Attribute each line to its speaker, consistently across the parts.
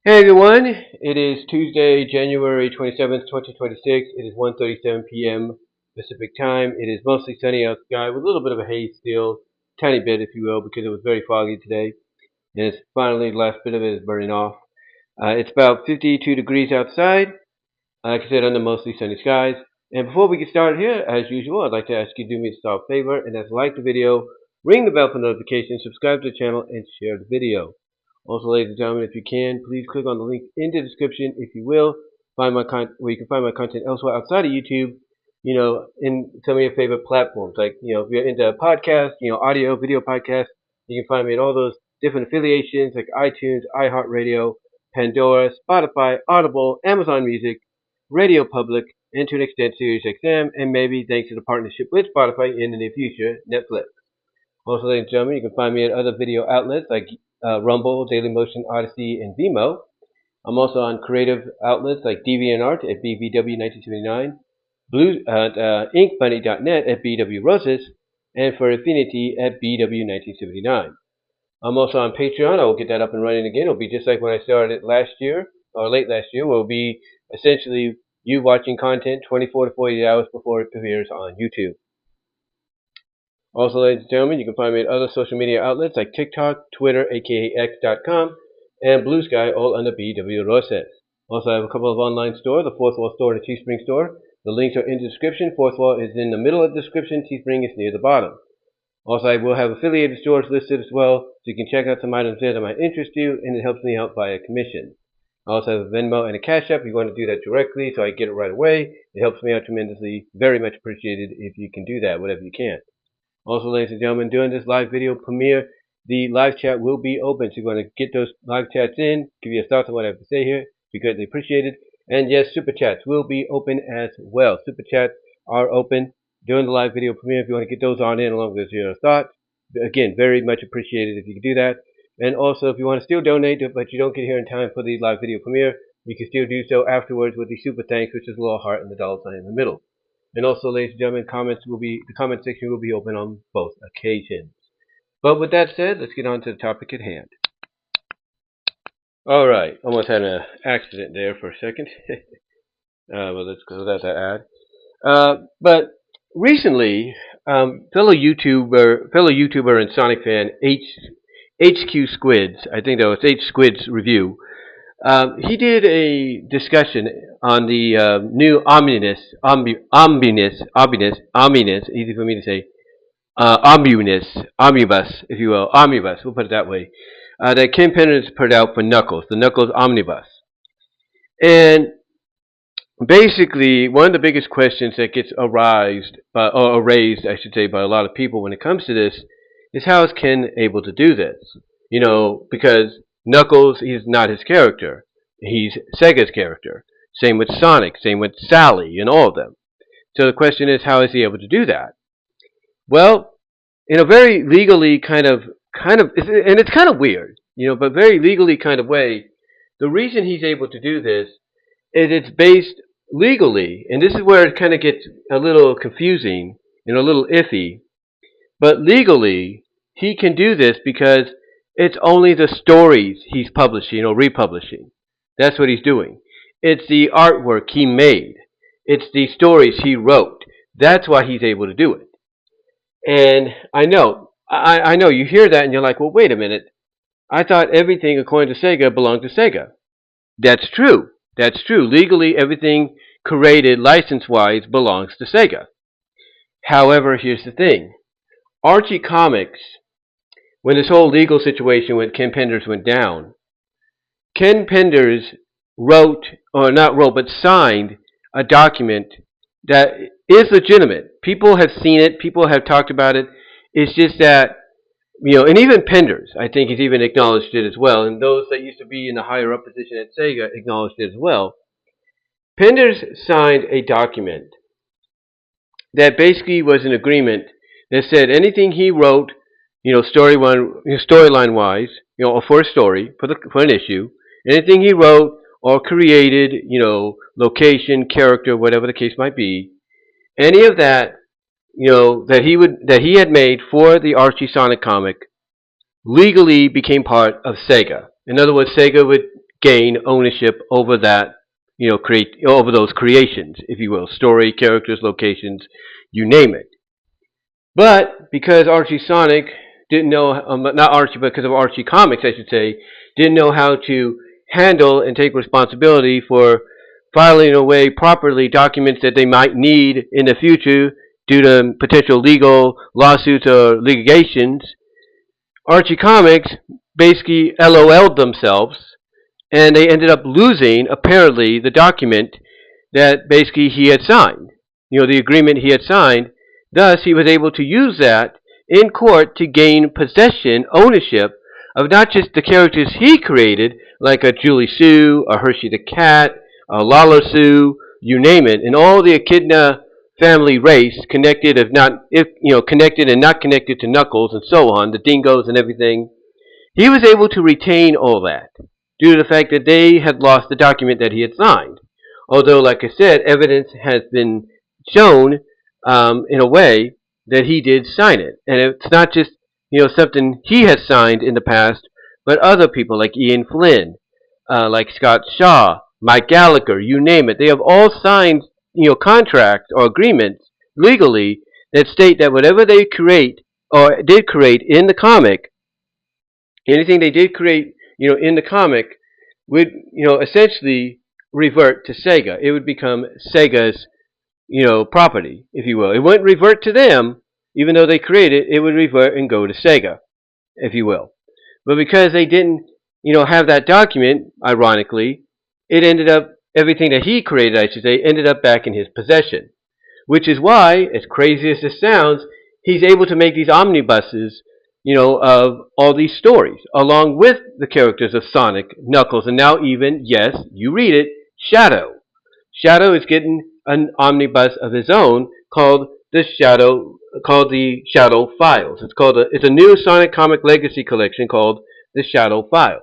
Speaker 1: Hey everyone, it is Tuesday, January 27th, 2026. It is 1:37 p.m. Pacific time. It is mostly sunny outside with a little bit of a haze still, tiny bit if you will, because it was very foggy today. And it's finally, the last bit of it is burning off. It's about 52 degrees outside, like I said, under mostly sunny skies. And before we get started here, as usual, I'd like to ask you to do me a small favor, and that's like the video, ring the bell for notifications, subscribe to the channel, and share the video. Also, ladies and gentlemen, if you can, please click on the link in the description, if you will, find my where you can find my content elsewhere outside of YouTube, in some of your favorite platforms. Like, if you're into podcasts, audio, video podcasts, you can find me at all those different affiliations like iTunes, iHeartRadio, Pandora, Spotify, Audible, Amazon Music, Radio Public, and to an extent SiriusXM, and maybe thanks to the partnership with Spotify in the near future, Netflix. Also, ladies and gentlemen, you can find me at other video outlets like Rumble, Dailymotion, Odyssey, and VENMO. I'm also on creative outlets like DeviantArt at BVW1979, InkBunny.net at BWRoses, and for Affinity at BW1979. I'm also on Patreon. I will get that up and running again. It'll be just like when I started last year, or late last year, where it'll be essentially you watching content 24 to 48 hours before it appears on YouTube. Also, ladies and gentlemen, you can find me at other social media outlets like TikTok, Twitter, aka X.com, and Blue Sky, all under BW Roses. Also, I have a couple of online stores, the Fourth Wall store and the Teespring store. The links are in the description. Fourth Wall is in the middle of the description. Teespring is near the bottom. Also, I will have affiliated stores listed as well, so you can check out some items there that might interest you, and it helps me out via commission. I also have a Venmo and a Cash App. You want to do that directly, so I get it right away. It helps me out tremendously. Very much appreciated if you can do that, whatever you can. Also, ladies and gentlemen, during this live video premiere, the live chat will be open. So you're going to get those live chats in, give your thoughts on what I have to say here. Be greatly appreciated. And yes, Super Chats will be open as well. Super Chats are open during the live video premiere if you want to get those on in along with your thoughts. Again, very much appreciated if you can do that. And also, if you want to still donate, but you don't get here in time for the live video premiere, you can still do so afterwards with the super thanks, which is a little heart and the dollar sign in the middle. And also, ladies and gentlemen, the comment section will be open on both occasions. But with that said, let's get on to the topic at hand. All right, almost had an accident there for a second. Well, let's go without that ad. But recently, fellow YouTuber and Sonic fan HQ Squids, I think that was H Squids review. He did a discussion on the new ominous, easy for me to say, omnibus, if you will, omnibus, we'll put it that way, that Kim Penders put out for Knuckles, the Knuckles Omnibus. And basically, one of the biggest questions that gets raised, I should say, by a lot of people when it comes to this is how is Ken able to do this? Because Knuckles, he's not his character. He's Sega's character. Same with Sonic, same with Sally, and all of them. So the question is, how is he able to do that? Well, in a very legally and it's kind of weird, but very legally kind of way, the reason he's able to do this is it's based legally, and this is where it kind of gets a little confusing and a little iffy, but legally, he can do this because it's only the stories he's publishing or republishing. That's what he's doing. It's the artwork he made. It's the stories he wrote. That's why he's able to do it. And I know you hear that and you're like, well, wait a minute. I thought everything according to Sega belonged to Sega. That's true. That's true. Legally, everything created license-wise belongs to Sega. However, here's the thing. Archie Comics, when this whole legal situation with Ken Penders went down, Ken Penders signed a document that is legitimate. People have seen it. People have talked about it. It's just that, and even Penders, I think, has even acknowledged it as well. And those that used to be in the higher up position at Sega acknowledged it as well. Penders signed a document that basically was an agreement that said anything he wrote, storyline wise, or for a story, for an issue, anything he wrote or created, location, character, whatever the case might be, any of that, that he had made for the Archie Sonic comic, legally became part of Sega. In other words, Sega would gain ownership over that, create over those creations, if you will, story, characters, locations, you name it. But because Archie Sonic didn't know, not Archie, but because of Archie Comics, I should say, didn't know how to handle and take responsibility for filing away properly documents that they might need in the future due to potential legal lawsuits or litigations, Archie Comics basically LOL'd themselves, and they ended up losing, apparently, the document that basically he had signed. The agreement he had signed. Thus, he was able to use that in court to gain possession, ownership of not just the characters he created, like a Julie Sue, a Hershey the Cat, a Lala Sue, you name it, and all the Echidna family race, connected connected and not connected to Knuckles and so on, the dingoes and everything. He was able to retain all that due to the fact that they had lost the document that he had signed. Although, like I said, evidence has been shown in a way that he did sign it. And it's not just something he has signed in the past, but other people like Ian Flynn, like Scott Shaw, Mike Gallagher, you name it. They have all signed contracts or agreements legally that state that whatever they create or did create in the comic, anything they did create in the comic would essentially revert to Sega. It would become Sega's property, if you will. It wouldn't revert to them, even though they created it. It would revert and go to Sega, if you will. But because they didn't have that document, ironically, it ended up, everything that he created, I should say, ended up back in his possession. Which is why, as crazy as this sounds, he's able to make these omnibuses, of all these stories, along with the characters of Sonic, Knuckles, and now even, yes, you read it, Shadow. Shadow is getting an omnibus of his own called the Shadow Files. It's a new Sonic Comic Legacy collection called the Shadow Files.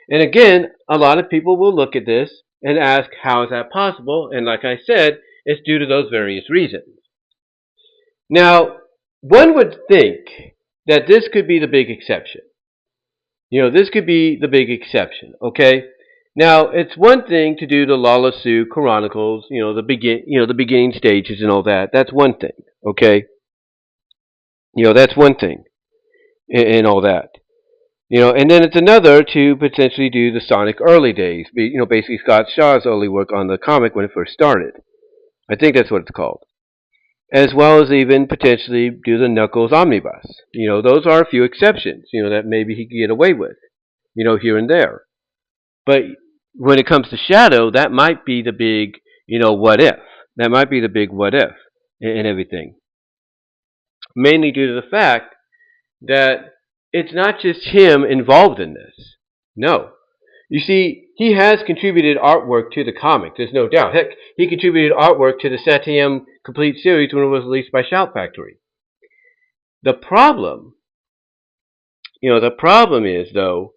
Speaker 1: And again, a lot of people will look at this and ask, how is that possible? And like I said, it's due to those various reasons. Now, one would think that this could be the big exception. This could be the big exception, okay? Now, it's one thing to do the Lala Sue Chronicles, the beginning stages and all that. That's one thing, okay? That's one thing, and all that. And then it's another to potentially do the Sonic early days. Basically Scott Shaw's early work on the comic when it first started. I think that's what it's called. As well as even potentially do the Knuckles Omnibus. Those are a few exceptions, that maybe he could get away with, here and there. But when it comes to Shadow, that might be the big, what if. That might be the big what if and everything. Mainly due to the fact that it's not just him involved in this. No. You see, he has contributed artwork to the comic, there's no doubt. Heck, he contributed artwork to the Satyam Complete series when it was released by Shout Factory. The problem is, though,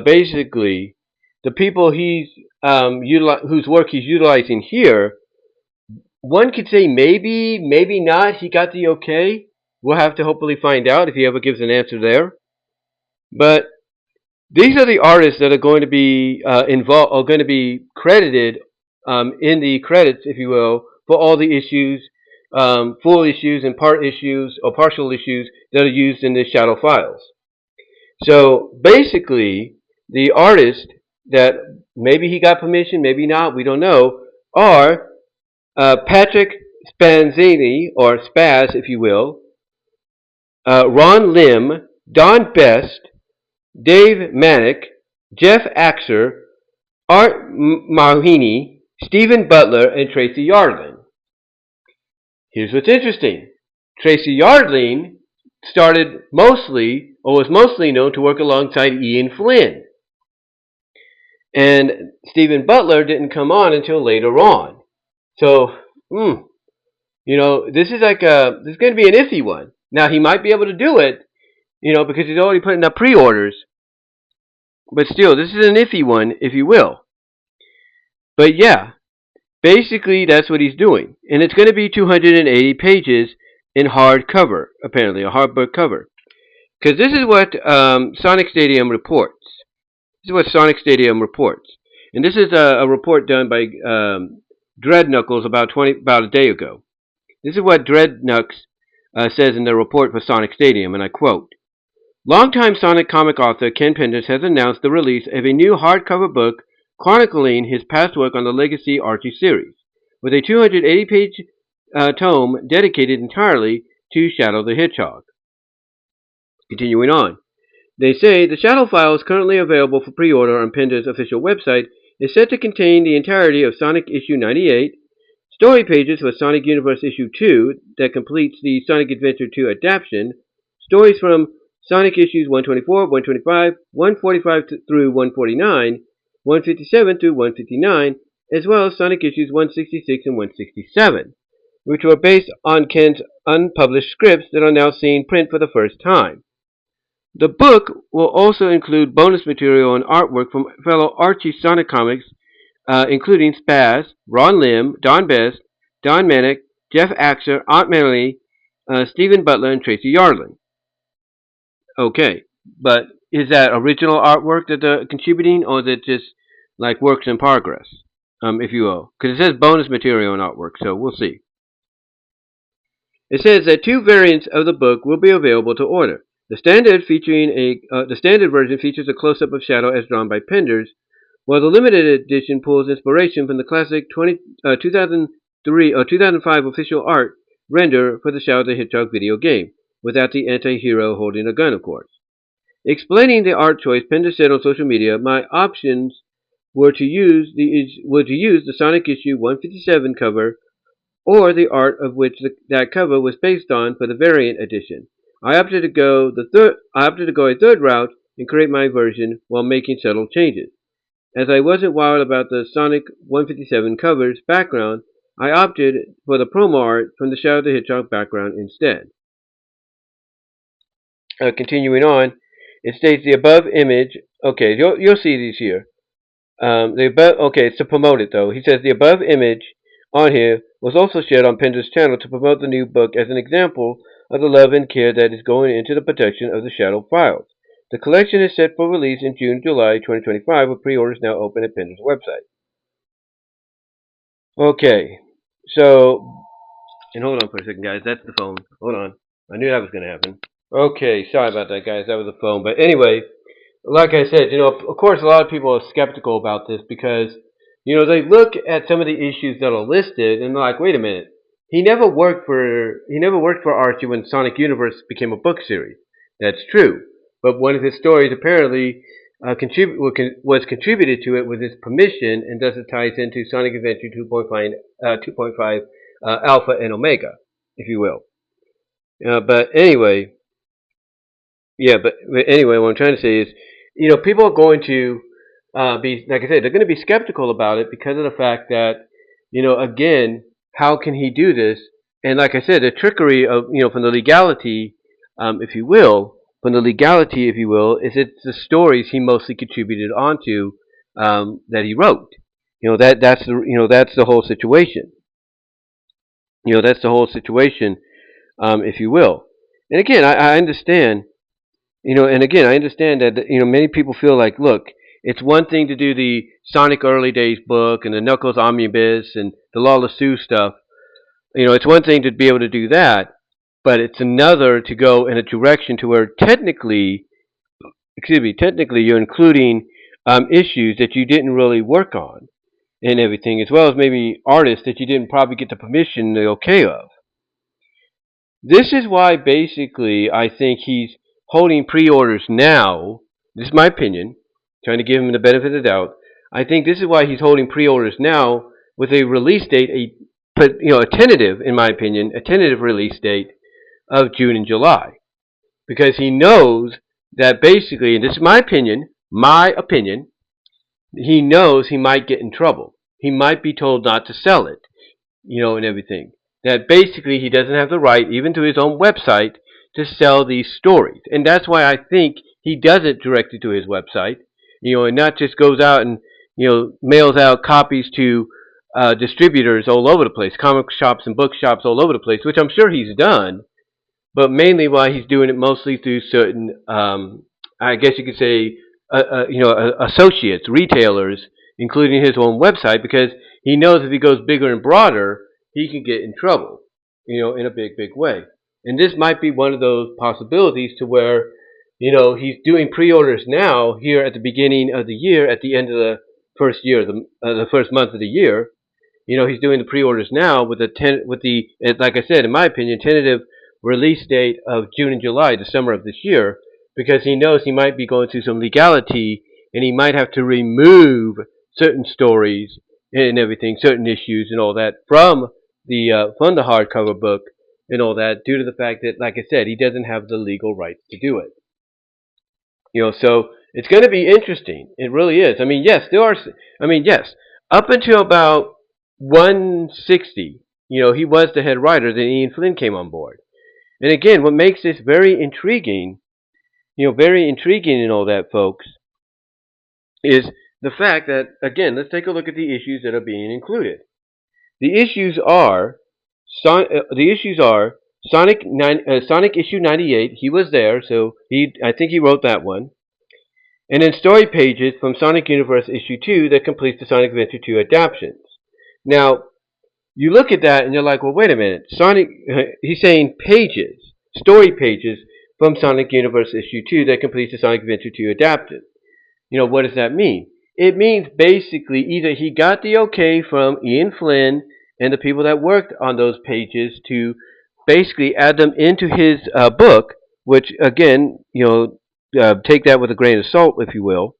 Speaker 1: basically, the people whose work he's utilizing here, one could say maybe, maybe not, he got the okay. We'll have to hopefully find out if he ever gives an answer there. But these are the artists that are going to be involved, are going to be credited in the credits, if you will, for all the issues, full issues and part issues or partial issues that are used in the Shadow Files. So basically, the artists that maybe he got permission, maybe not, we don't know, are Patrick Spanzini, or Spaz, if you will, Ron Lim, Don Best, Dave Manick, Jeff Axer, Art Mahini, Stephen Butler, and Tracy Yardlin. Here's what's interesting. Tracy Yardlin started mostly, or was mostly known to work alongside Ian Flynn. And Stephen Butler didn't come on until later on. So, this is this is going to be an iffy one. Now, he might be able to do it, because he's already putting up pre-orders. But still, this is an iffy one, if you will. But yeah, basically that's what he's doing. And it's going to be 280 pages in hardcover, apparently, a hardbook cover. Because this is what Sonic Stadium reports. is what Sonic Stadium reports. And this is a report done by Dread Knuckles about a day ago. This is what Dread Knucks says in the report for Sonic Stadium, and I quote, Longtime Sonic comic author Ken Penders has announced the release of a new hardcover book chronicling his past work on the Legacy Archie series, with a 280-page tome dedicated entirely to Shadow the Hedgehog. Continuing on. They say the Shadow File is currently available for pre-order on Penders' official website, is set to contain the entirety of Sonic issue 98, story pages for Sonic Universe issue 2 that completes the Sonic Adventure 2 adaptation, stories from Sonic issues 124, 125, 145 through 149, 157 through 159, as well as Sonic issues 166 and 167, which were based on Ken's unpublished scripts that are now seeing print for the first time. The book will also include bonus material and artwork from fellow Archie Sonic comics, including Spaz, Ron Lim, Don Best, Don Manick, Jeff Axer, Aunt Melanie, Stephen Butler, and Tracy Yardley. Okay, but is that original artwork that they're contributing, or is it just like works in progress, if you will? Because it says bonus material and artwork, so we'll see. It says that 2 variants of the book will be available to order. The standard version features a close-up of Shadow as drawn by Penders, while the limited edition pulls inspiration from the classic 2003 or 2005 official art render for the Shadow the Hedgehog video game, without the anti-hero holding a gun, of course. Explaining the art choice, Penders said on social media, my options were to use the Sonic issue 157 cover, or the art of which that cover was based on for the variant edition. I opted to go a third route and create my version while making subtle changes. As I wasn't wild about the Sonic 157 cover's background, I opted for the promo art from the Shadow the Hedgehog background instead. Continuing on, it states the above image. Okay, you'll see these here. It's to promote it though. He says the above image on here was also shared on Penders' channel to promote the new book as an example of the love and care that is going into the protection of the Shadow Files. The collection is set for release in June-July 2025, with pre-orders now open at Penders' website. Okay, so, and hold on for a second, guys. That's the phone. Hold on. I knew that was going to happen. Okay, sorry about that, guys. That was the phone. But anyway, like I said, of course, a lot of people are skeptical about this because, they look at some of the issues that are listed and they're like, wait a minute. He never worked for Archie when Sonic Universe became a book series. That's true. But one of his stories apparently was contributed to it with his permission, and thus it ties into Sonic Adventure 2.5 Alpha and Omega, if you will. But anyway, what I'm trying to say is, people are going to be, like I said, they're going to be skeptical about it because of the fact that, again, how can he do this? And like I said, the trickery of, from the legality, if you will, is it's the stories he mostly contributed onto that he wrote. That's the whole situation. That's the whole situation, if you will. And again, I understand. I understand that many people feel like, look, it's one thing to do the Sonic Early Days book and the Knuckles Omnibus and the Lawless Sue stuff. It's one thing to be able to do that, but it's another to go in a direction to where technically you're including issues that you didn't really work on and everything, as well as maybe artists that you didn't probably get the permission, the okay of. This is why basically I think he's holding pre-orders now. This is my opinion, trying to give him the benefit of the doubt. I think this is why he's holding pre-orders now with a release date, a tentative, in my opinion, a tentative release date of June and July. Because he knows that basically, and this is my opinion, he knows he might get in trouble. He might be told not to sell it, and everything. That basically he doesn't have the right, even to his own website, to sell these stories. And that's why I think he does it directly to his website, and not just goes out and, mails out copies to distributors all over the place, comic shops and bookshops all over the place, which I'm sure he's done, but mainly why he's doing it mostly through certain, I guess you could say, associates, retailers, including his own website, because he knows if he goes bigger and broader, he can get in trouble, in a big, big way. And this might be one of those possibilities to where, he's doing pre-orders now here at the beginning of the year, at the end of the first year, the first month of the year. He's doing the pre-orders now with like I said, in my opinion, tentative release date of June and July, the summer of this year, because he knows he might be going through some legality and he might have to remove certain stories and everything, certain issues and all that from the hardcover book and all that, due to the fact that, like I said, he doesn't have the legal rights to do it. So it's going to be interesting. It really is. I mean, yes, yes, up until about 160, he was the head writer. Then Ian Flynn came on board. And again, what makes this very intriguing, and all that, folks, is the fact that, again, let's take a look at the issues that are being included. The issues are Sonic issue 98. He was there, so I think he wrote that one. And then story pages from Sonic Universe issue 2 that completes the Sonic Adventure 2 adaptations. Now, you look at that and you're like, well, wait a minute. He's saying pages, story pages from Sonic Universe issue 2 that completes the Sonic Adventure 2 adapted. What does that mean? It means basically either he got the okay from Ian Flynn and the people that worked on those pages to basically add them into his book, which, again, take that with a grain of salt, if you will.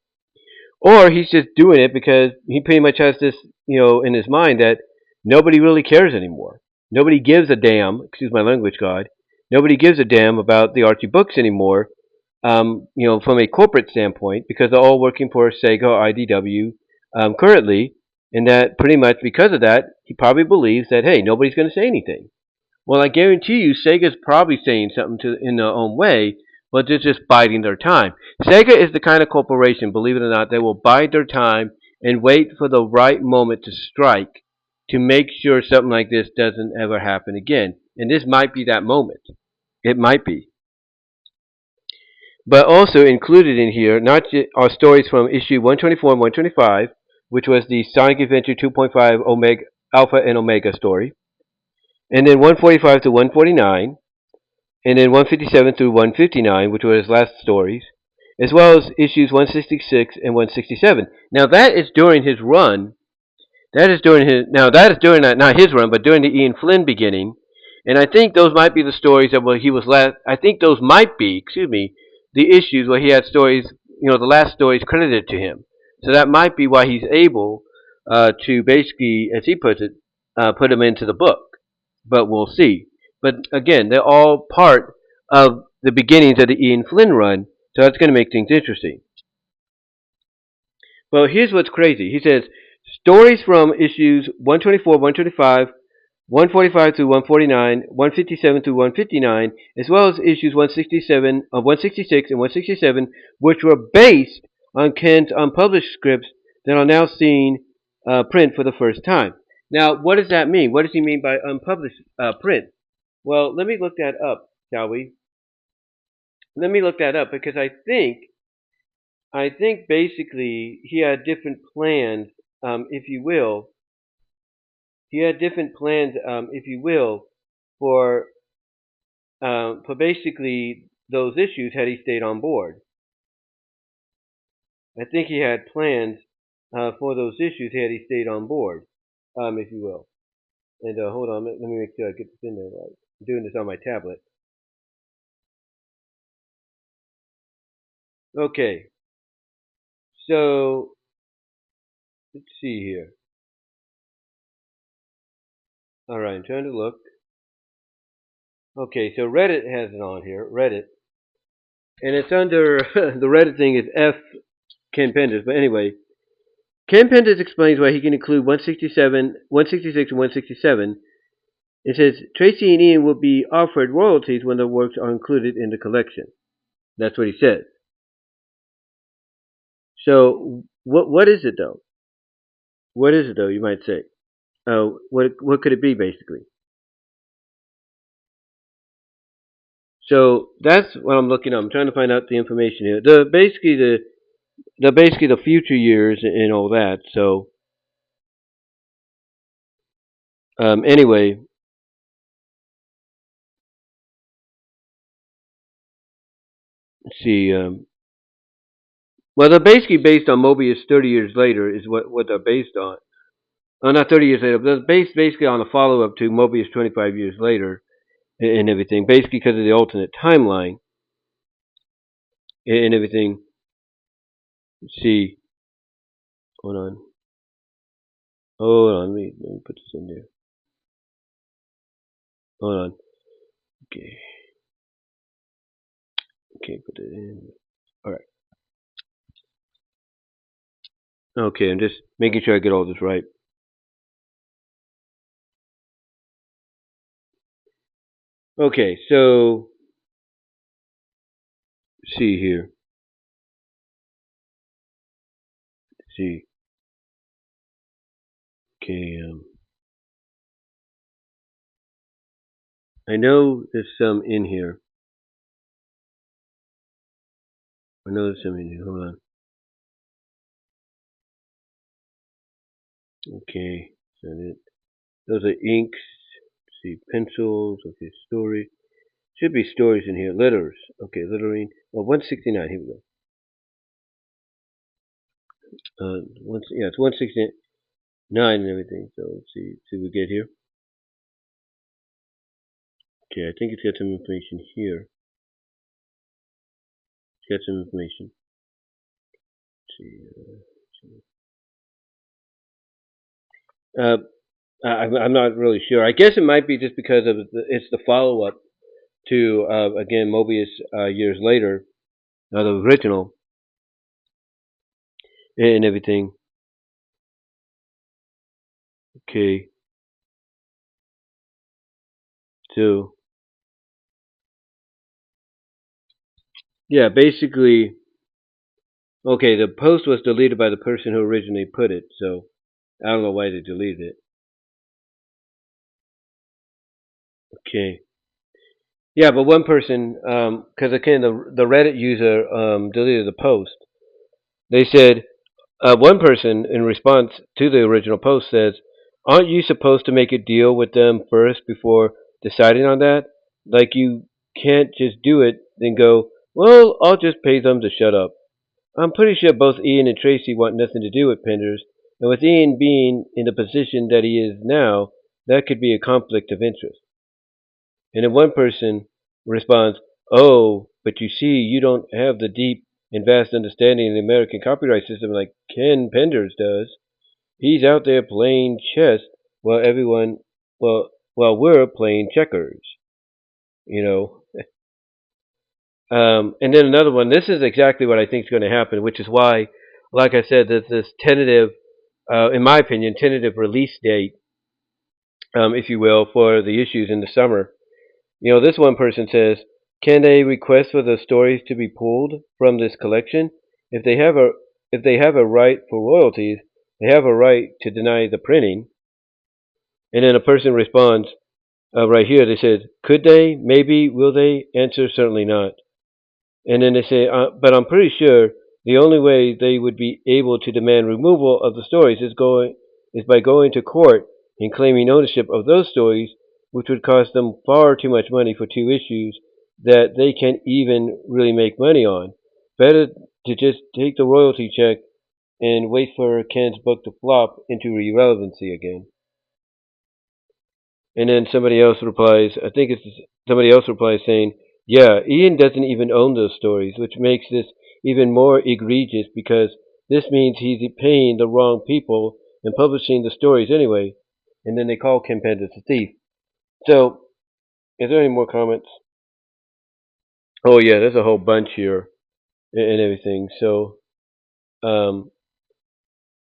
Speaker 1: Or he's just doing it because he pretty much has this, in his mind that nobody really cares anymore. Nobody gives a damn, excuse my language, God. Nobody gives a damn about the Archie books anymore, from a corporate standpoint, because they're all working for Sega or IDW currently, and that pretty much because of that, he probably believes that, hey, nobody's going to say anything. Well, I guarantee you, Sega's probably saying something in their own way, but they're just biding their time. Sega is the kind of corporation, believe it or not, that will bide their time and wait for the right moment to strike to make sure something like this doesn't ever happen again. And this might be that moment. It might be. But also included in here are stories from issue 124 and 125, which was the Sonic Adventure 2.5 Omega, Alpha and Omega story. And then 145 to 149. And then 157 through 159, which were his last stories, as well as issues 166 and 167. Now that is during his run. That is during not his run, but during the Ian Flynn beginning. And I think those might be the stories that he was last. I think those might be, the issues where he had stories, the last stories credited to him. So that might be why he's able to basically, as he puts it, put them into the book. But we'll see. But again, they're all part of the beginnings of the Ian Flynn run, so that's going to make things interesting. Well, here's what's crazy. He says, stories from issues 124, 125, 145 through 149, 157 through 159, as well as issues 166 and 167, which were based on Ken's unpublished scripts that are now seen print for the first time. Now, what does that mean? What does he mean by unpublished print? Well, let me look that up, shall we? Let me look that up because I think basically he had different plans, if you will. He had different plans, if you will, for basically those issues had he stayed on board. I think he had plans for those issues had he stayed on board, if you will. And hold on, let me make sure I get this in there right. I'm doing this on my tablet. Okay. So, let's see here. Alright, I'm trying to look. Okay, so Reddit has it on here. Reddit. And it's under, the Reddit thing is F Ken Penders. But anyway, Ken Penders explains why he can include 167, 166, and 167. It says, Tracy and Ian will be offered royalties when their works are included in the collection. That's what he says. So, what is it though? What is it though, you might say? What could it be basically? So that's what I'm looking up. I'm trying to find out the information here. Basically, basically the future years and all that. So anyway, let's see. Well, they're basically based on Mobius 30 years later is what they're based on. Oh, not 30 years later. But they're based basically on a follow up to Mobius 25 years later and everything. Basically because of the alternate timeline and everything. Let's see. Hold on. Hold on. Let me put this in there. Hold on. Okay. Okay, put it in. All right. Okay, I'm just making sure I get all this right. Okay, so see here. See. Okay. I know there's some in here. I know there's some in here. Hold on. Okay. So those are inks. Let's see, pencils. Okay, story. Should be stories in here. Letters. Okay, lettering. Oh, 169. Here we go. Yeah, it's 169 and everything. So let's see. See what we get here. Okay, I think it's got some information here. It's got some information. Let's see. I'm not really sure. I guess it might be just because of it's the follow up to again Mobius years later, the original and everything. Okay, so yeah, basically, okay, the post was deleted by the person who originally put it, so I don't know why they deleted it. Okay, yeah, but one person, because again the Reddit user deleted the post. They said one person in response to the original post says, "Aren't you supposed to make a deal with them first before deciding on that? Like you can't just do it, then go, well, I'll just pay them to shut up." I'm pretty sure both Ian and Tracy want nothing to do with Penders, and with Ian being in the position that he is now, that could be a conflict of interest. And then one person responds, "Oh, but you see, you don't have the deep and vast understanding of the American copyright system like Ken Penders does. He's out there playing chess while while we're playing checkers, you know." And then another one. This is exactly what I think is going to happen, which is why, like I said, there's this tentative, in my opinion, tentative release date, if you will, for the issues in the summer. You know, this one person says, "Can they request for the stories to be pulled from this collection? If they have a if they have a right for royalties, they have a right to deny the printing." And then a person responds, right here, they said, "Could they? Maybe. Will they?" Answer, certainly not. And then they say, "But I'm pretty sure the only way they would be able to demand removal of the stories is by going to court and claiming ownership of those stories, which would cost them far too much money for two issues that they can't even really make money on. Better to just take the royalty check and wait for Ken's book to flop into irrelevancy again." And then somebody else replies, I think it's somebody else replies saying, "Yeah, Ian doesn't even own those stories, which makes this even more egregious because this means he's paying the wrong people and publishing the stories anyway." And then they call Kim Penders a thief. So, is there any more comments? Oh yeah, there's a whole bunch here and everything. So, um,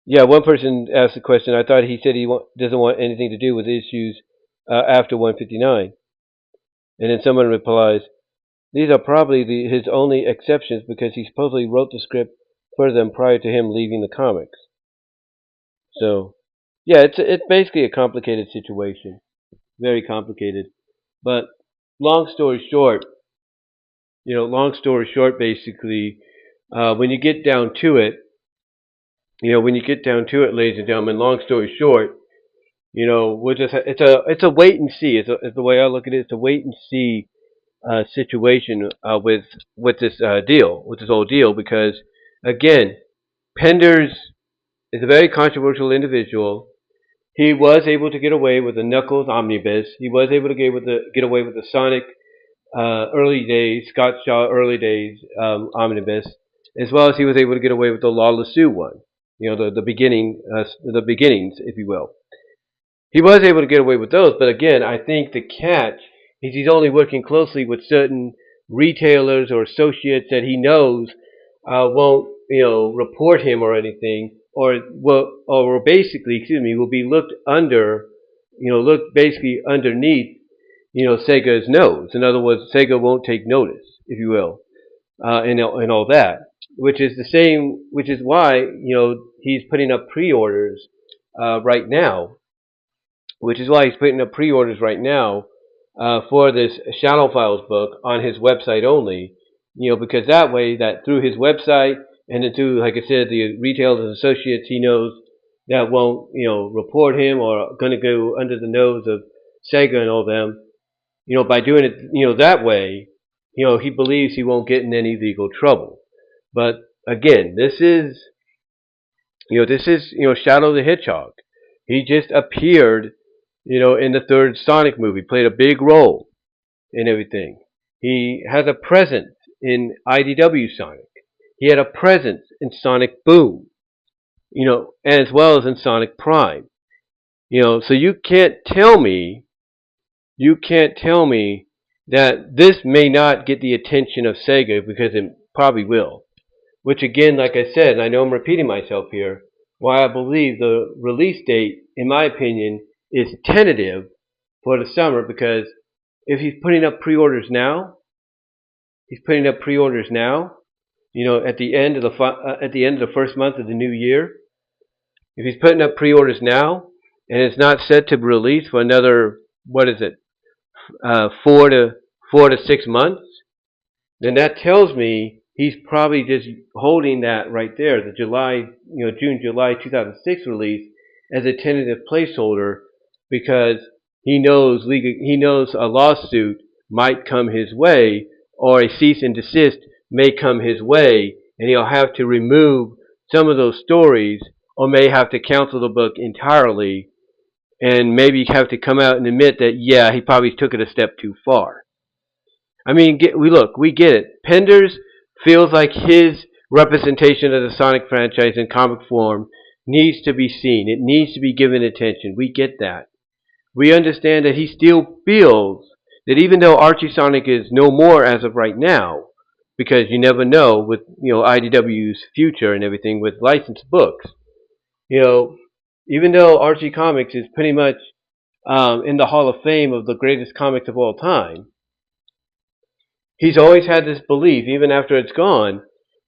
Speaker 1: yeah, one person asked the question. I thought he said doesn't want anything to do with issues after 159. And then someone replies, "These are probably his only exceptions because he supposedly wrote the script for them prior to him leaving the comics." So, yeah, it's basically a complicated situation, very complicated. But long story short, basically, when you get down to it, ladies and gentlemen, long story short, we'll just it's a wait and see. It's the way I look at it. It's a wait and see situation with this deal, with this whole deal, because again, Penders is a very controversial individual. He was able to get away with the Knuckles omnibus. He was able to get away with the Sonic early days, Scott Shaw early days omnibus, as well as he was able to get away with the Lawless Sue one. The beginnings, if you will. He was able to get away with those, but again, I think the catch is he's only working closely with certain retailers or associates that he knows won't, report him or anything, or basically, will be looked under, looked basically underneath, Sega's nose. In other words, Sega won't take notice, if you will, and all that, which is the same, which is why he's putting up pre-orders right now. Which is why he's putting up pre-orders right now for this Shadow Files book on his website only. Because that way, that through his website and then through, like I said, the retailers and associates he knows that won't, report him or going to go under the nose of Sega and all them. By doing it, that way, he believes he won't get in any legal trouble. But again, this is Shadow the Hedgehog. He just appeared in the third Sonic movie, played a big role in everything. He has a presence in IDW Sonic. He had a presence in Sonic Boom, as well as in Sonic Prime. So you can't tell me that this may not get the attention of Sega, because it probably will. Which again, like I said, and I know I'm repeating myself here, why I believe the release date, in my opinion, is tentative for the summer, because if he's putting up pre-orders now, at the end of the first month of the new year. If he's putting up pre-orders now, and it's not set to release for another 4 to 6 months, then that tells me he's probably just holding that right there, the June-July 2006 release, as a tentative placeholder, because he knows a lawsuit might come his way, or a cease and desist may come his way, and he'll have to remove some of those stories, or may have to cancel the book entirely, and maybe have to come out and admit that, yeah, he probably took it a step too far. I mean, we get it. Penders feels like his representation of the Sonic franchise in comic form needs to be seen. It needs to be given attention. We get that. We understand that he still feels that even though Archie Sonic is no more as of right now, because you never know with IDW's future and everything with licensed books, even though Archie Comics is pretty much in the Hall of Fame of the greatest comics of all time, he's always had this belief, even after it's gone,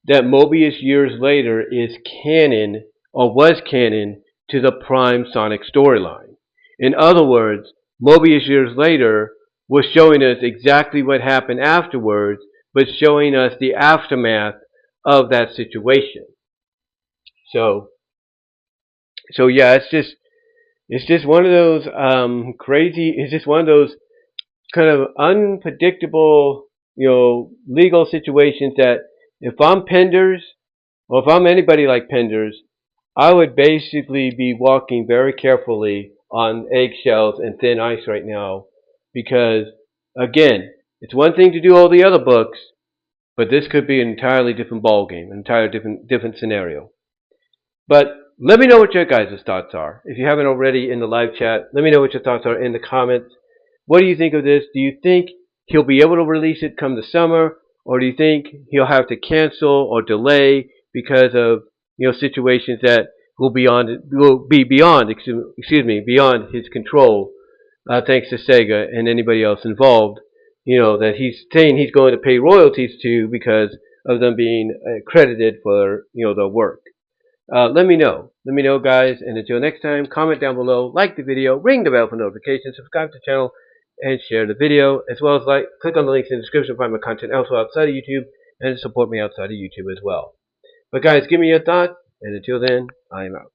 Speaker 1: that Mobius years later is canon, or was canon, to the Prime Sonic storyline. In other words, Mobius years later was showing us exactly what happened afterwards, but showing us the aftermath of that situation. So yeah, it's just one of those it's just one of those kind of unpredictable, legal situations that if I'm Penders, or if I'm anybody like Penders, I would basically be walking very carefully on eggshells and thin ice right now, because again, it's one thing to do all the other books, but this could be an entirely different ballgame, an entirely different scenario. But let me know what your guys' thoughts are. If you haven't already in the live chat, let me know what your thoughts are in the comments. What do you think of this? Do you think he'll be able to release it come the summer, or do you think he'll have to cancel or delay because of situations that will be beyond his control, thanks to Sega and anybody else involved, that he's saying he's going to pay royalties to because of them being credited for the work. Let me know, guys, and until next time, comment down below, like the video, ring the bell for notifications, subscribe to the channel, and share the video, as well as click on the links in the description to find my content elsewhere outside of YouTube, and support me outside of YouTube as well. But guys, give me your thought, and until then, I'm out.